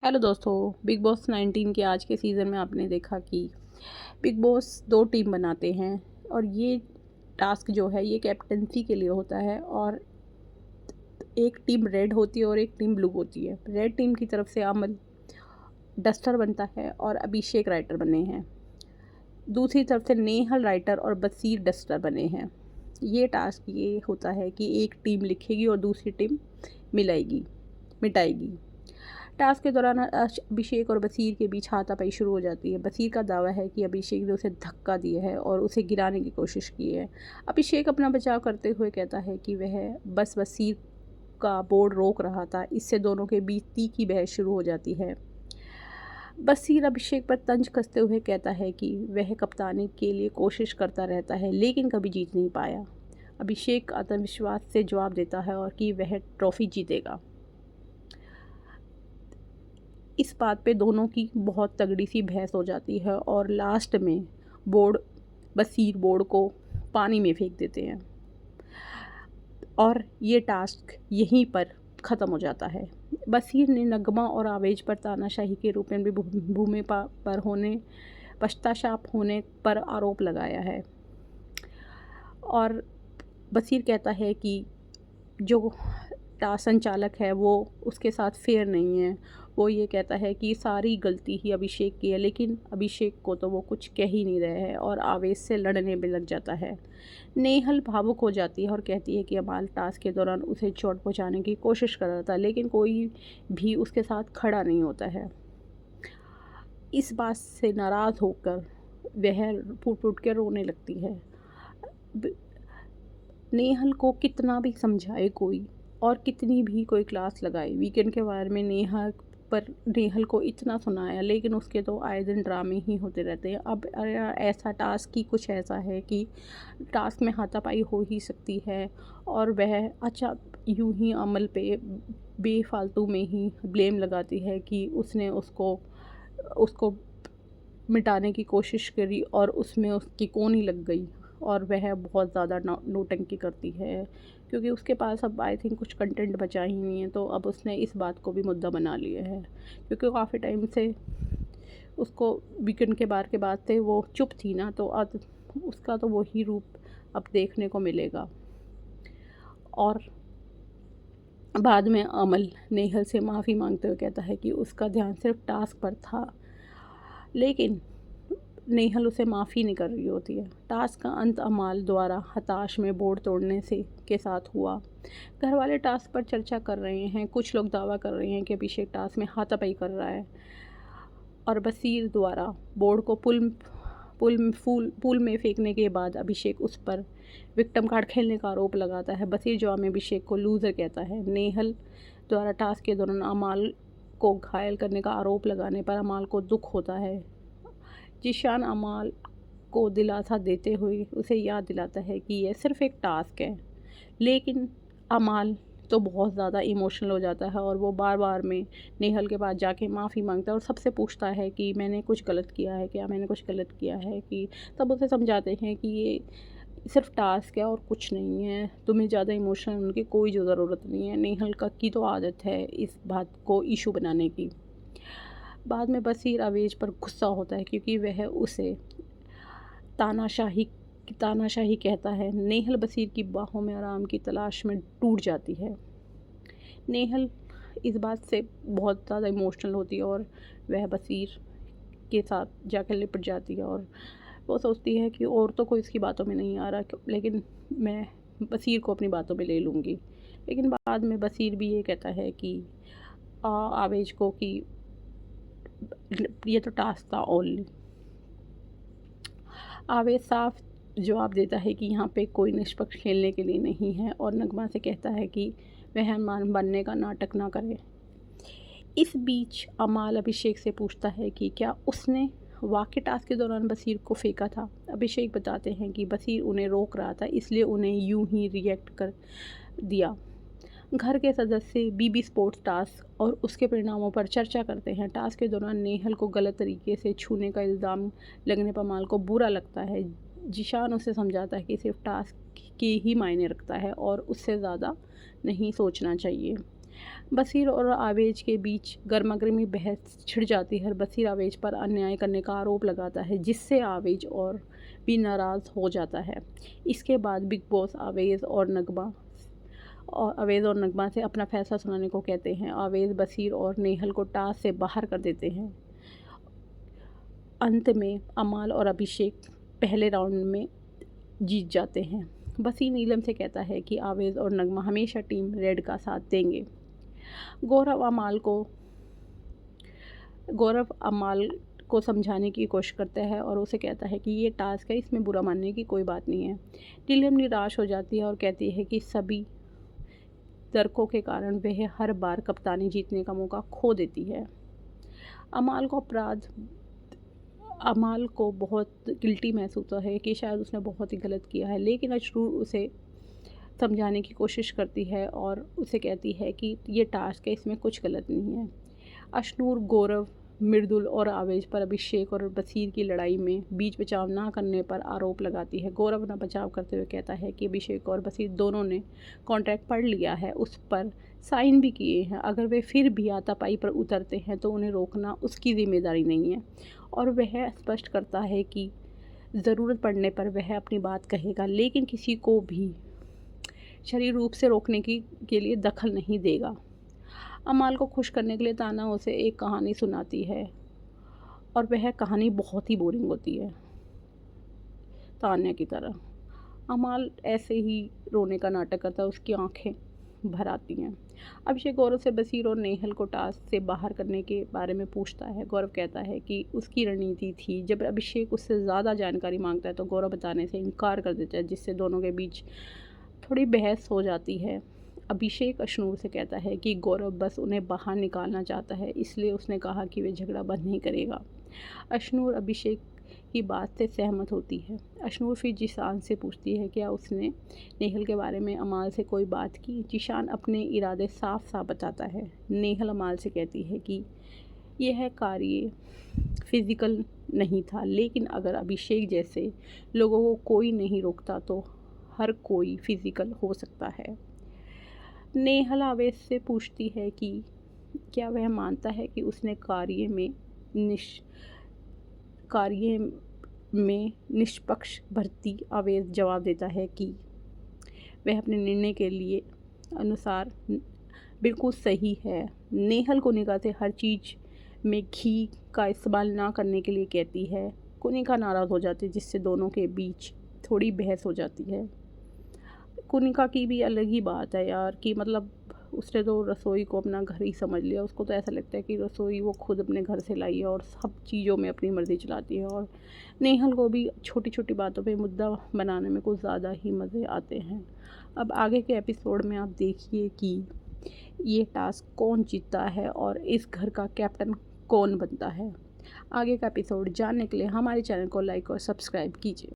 Hello दोस्तों। Big boss 19 के आज के सीज़न में आपने देखा कि बिग बॉस दो टीम बनाते हैं और ये टास्क जो है ये कैप्टनसी के लिए होता है। और एक टीम रेड होती है और एक टीम ब्लू होती है। रेड टीम की तरफ से अमन डस्टर बनता है और अभिषेक राइटर बने हैं। दूसरी तरफ से नेहल राइटर और बसीर डस्टर बने हैं। ये टास्क ये होता है कि एक टीम लिखेगी और दूसरी टीम मिटाएगी। टास्क के दौरान अभिषेक और बसीर के बीच हाथापाई शुरू हो जाती है। बसीर का दावा है कि अभिषेक ने उसे धक्का दिया है और उसे गिराने की कोशिश की है। अभिषेक अपना बचाव करते हुए कहता है कि वह बस बसीर का बोर्ड रोक रहा था। इससे दोनों के बीच तीखी बहस शुरू हो जाती है। बसीर अभिषेक पर तंज कसते हुए कहता है कि वह कप्तानी के लिए कोशिश करता रहता है लेकिन कभी जीत नहीं पाया। अभिषेक आत्मविश्वास से जवाब देता है और कि वह ट्रॉफी जीतेगा। इस बात पे दोनों की बहुत तगड़ी सी बहस हो जाती है और लास्ट में बसीर बोर्ड को पानी में फेंक देते हैं और ये टास्क यहीं पर ख़त्म हो जाता है। बसीर ने नगमा और आवेज पर तानाशाही के रूप में भी भूमि पर होने पश्चाताप होने पर आरोप लगाया है। और बसीर कहता है कि जो संचालक है वो उसके साथ फेयर नहीं है। वो ये कहता है कि सारी गलती ही अभिषेक की है, लेकिन अभिषेक को तो वो कुछ कह ही नहीं रहे हैं और आवेश से लड़ने में लग जाता है। नेहल भावुक हो जाती है और कहती है कि अमाल टास्क के दौरान उसे चोट पहुंचाने की कोशिश कर रहा था लेकिन कोई भी उसके साथ खड़ा नहीं होता है। इस बात से नाराज़ होकर वह फूट फूट के रोने लगती है। नेहल को कितना भी समझाए कोई और कितनी भी कोई क्लास लगाए, वीकेंड के बारे में नेहल को इतना सुनाया लेकिन उसके तो आए दिन ड्रामे ही होते रहते हैं। अब ऐसा टास्क ही कुछ ऐसा है कि टास्क में हाथापाई हो ही सकती है और वह अच्छा यूं ही अमल पे बेफालतू में ही ब्लेम लगाती है कि उसने उसको मिटाने की कोशिश करी और उसमें उसकी कोनी लग गई और वह बहुत ज़्यादा नौटंकी करती है क्योंकि उसके पास अब आई थिंक कुछ कंटेंट बचा ही नहीं है। तो अब उसने इस बात को भी मुद्दा बना लिया है क्योंकि काफ़ी टाइम से उसको वीकेंड के बार के बाद से वो चुप थी ना, तो अब उसका तो वही रूप अब देखने को मिलेगा। और बाद में अमल नेहल से माफ़ी मांगते हुए कहता है कि उसका ध्यान सिर्फ टास्क पर था, लेकिन नेहल उसे माफ़ी नहीं कर रही होती है। टास्क का अंत अमाल द्वारा हताश में बोर्ड तोड़ने से के साथ हुआ। घर वाले टास्क पर चर्चा कर रहे हैं। कुछ लोग दावा कर रहे हैं कि अभिषेक टास्क में हाथापाई कर रहा है और बसीर द्वारा बोर्ड को पुल में फेंकने के बाद अभिषेक उस पर विक्टिम कार्ड खेलने का आरोप लगाता है। बसीर जवाब में अभिषेक को लूज़र कहता है। नेहल द्वारा टास्क के दौरान अमाल को घायल करने का आरोप लगाने पर अमाल को दुख होता है। जिशान अमाल को दिलासा देते हुए उसे याद दिलाता है कि यह सिर्फ एक टास्क है, लेकिन अमाल तो बहुत ज़्यादा इमोशनल हो जाता है और वो बार बार में नेहल के पास जाके माफ़ी मांगता है और सबसे पूछता है कि मैंने कुछ गलत किया है क्या, मैंने कुछ गलत किया है कि तब उसे समझाते हैं कि ये सिर्फ टास्क है और कुछ नहीं है, तुम्हें ज़्यादा इमोशनल होने की कोई जो ज़रूरत नहीं है। नेहल की तो आदत है इस बात को इशू बनाने की। बाद में बसीर आवेज पर गुस्सा होता है क्योंकि वह उसे तानाशाही तानाशाही कहता है। नेहल बसीर की बाहों में आराम की तलाश में टूट जाती है। नेहल इस बात से बहुत ज़्यादा इमोशनल होती है और वह बसीर के साथ जाकर लिपट जाती है और वो सोचती है कि और तो कोई इसकी बातों में नहीं आ रहा, लेकिन मैं बसीर को अपनी बातों में ले लूँगी। लेकिन बाद में बसीर भी ये कहता है कि आवेज को कि ये तो टास्क था ओनली। आवेश साफ जवाब देता है कि यहाँ पे कोई निष्पक्ष खेलने के लिए नहीं है और नगमा से कहता है कि वह हनुमान बनने का नाटक ना करे। इस बीच अमाल अभिषेक से पूछता है कि क्या उसने वाकई टास्क के दौरान बसीर को फेंका था। अभिषेक बताते हैं कि बसीर उन्हें रोक रहा था, इसलिए उन्हें यूं ही रिएक्ट कर दिया। घर के सदस्य बीबी स्पोर्ट्स टास्क और उसके परिणामों पर चर्चा करते हैं। टास्क के दौरान नेहल को गलत तरीके से छूने का इल्ज़ाम लगने पर अमाल को बुरा लगता है। जिशान उसे समझाता है कि सिर्फ टास्क के ही मायने रखता है और उससे ज़्यादा नहीं सोचना चाहिए। बसीर और आवेज के बीच गर्मागर्मी बहस छिड़ जाती है। बसीर आवेज पर अन्याय करने का आरोप लगाता है, जिससे आवेज और भी नाराज़ हो जाता है। इसके बाद बिग बॉस आवेज और नगमा से अपना फैसला सुनाने को कहते हैं। आवेज बसीर और नेहल को टास्क से बाहर कर देते हैं। अंत में अमाल और अभिषेक पहले राउंड में जीत जाते हैं। बसीर नीलम से कहता है कि आवेज और नगमा हमेशा टीम रेड का साथ देंगे। गौरव अमाल को समझाने की कोशिश करता है और उसे कहता है कि ये टास्क है, इसमें बुरा मानने की कोई बात नहीं है। नीलम निराश हो जाती है और कहती है कि सभी तर्कों के कारण वह हर बार कप्तानी जीतने का मौका खो देती है। अमाल को बहुत गिल्टी महसूस होता है कि शायद उसने बहुत ही गलत किया है, लेकिन अशरूर उसे समझाने की कोशिश करती है और उसे कहती है कि ये टास्क है, इसमें कुछ गलत नहीं है। अशनूर गौरव, मृदुल और आवेज पर अभिषेक और बसीर की लड़ाई में बीच बचाव ना करने पर आरोप लगाती है। गौरव अपना बचाव करते हुए कहता है कि अभिषेक और बसीर दोनों ने कॉन्ट्रैक्ट पढ़ लिया है, उस पर साइन भी किए हैं। अगर वे फिर भी हाथापाई पर उतरते हैं तो उन्हें रोकना उसकी जिम्मेदारी नहीं है। और वह स्पष्ट करता है कि ज़रूरत पड़ने पर वह अपनी बात कहेगा, लेकिन किसी को भी शारीरिक रूप से रोकने के लिए दखल नहीं देगा। अमाल को खुश करने के लिए ताना उसे एक कहानी सुनाती है और वह कहानी बहुत ही बोरिंग होती है, तान्या की तरह। अमाल ऐसे ही रोने का नाटक करता है, उसकी आंखें भर आती हैं। अभिषेक गौरव से बसीर और नेहल को टास्क से बाहर करने के बारे में पूछता है। गौरव कहता है कि उसकी रणनीति थी। जब अभिषेक उससे ज़्यादा जानकारी मांगता है तो गौरव बताने से इनकार कर देता है, जिससे दोनों के बीच थोड़ी बहस हो जाती है। अभिषेक अशनूर से कहता है कि गौरव बस उन्हें बाहर निकालना चाहता है, इसलिए उसने कहा कि वह झगड़ा बंद नहीं करेगा। अशनूर अभिषेक की बात से सहमत होती है। अशनूर फिर जिशान से पूछती है क्या उसने नेहल के बारे में अमाल से कोई बात की। जिशान अपने इरादे साफ साफ बताता है। नेहल अमाल से कहती है कि यह कार्य फिज़िकल नहीं था, लेकिन अगर अभिषेक जैसे लोगों को कोई नहीं रोकता तो हर कोई फिज़िकल हो सकता है। नेहल आवेश से पूछती है कि क्या वह मानता है कि उसने कार्य में निष्पक्ष भर्ती। आवेश जवाब देता है कि वह अपने निर्णय के लिए अनुसार बिल्कुल सही है। नेहल कोनिका से हर चीज़ में घी का इस्तेमाल ना करने के लिए कहती है। कोनिका नाराज़ हो जाती है, जिससे दोनों के बीच थोड़ी बहस हो जाती है। कोनिका की भी अलग ही बात है यार, कि मतलब उसने तो रसोई को अपना घर ही समझ लिया। उसको तो ऐसा लगता है कि रसोई वो खुद अपने घर से लाई है और सब चीज़ों में अपनी मर्ज़ी चलाती है। और नेहल को भी छोटी छोटी बातों पे मुद्दा बनाने में कुछ ज़्यादा ही मज़े आते हैं। अब आगे के एपिसोड में आप देखिए कि ये टास्क कौन जीतता है और इस घर का कैप्टन कौन बनता है। आगे का एपिसोड जानने के लिए हमारे चैनल को लाइक और सब्सक्राइब कीजिए।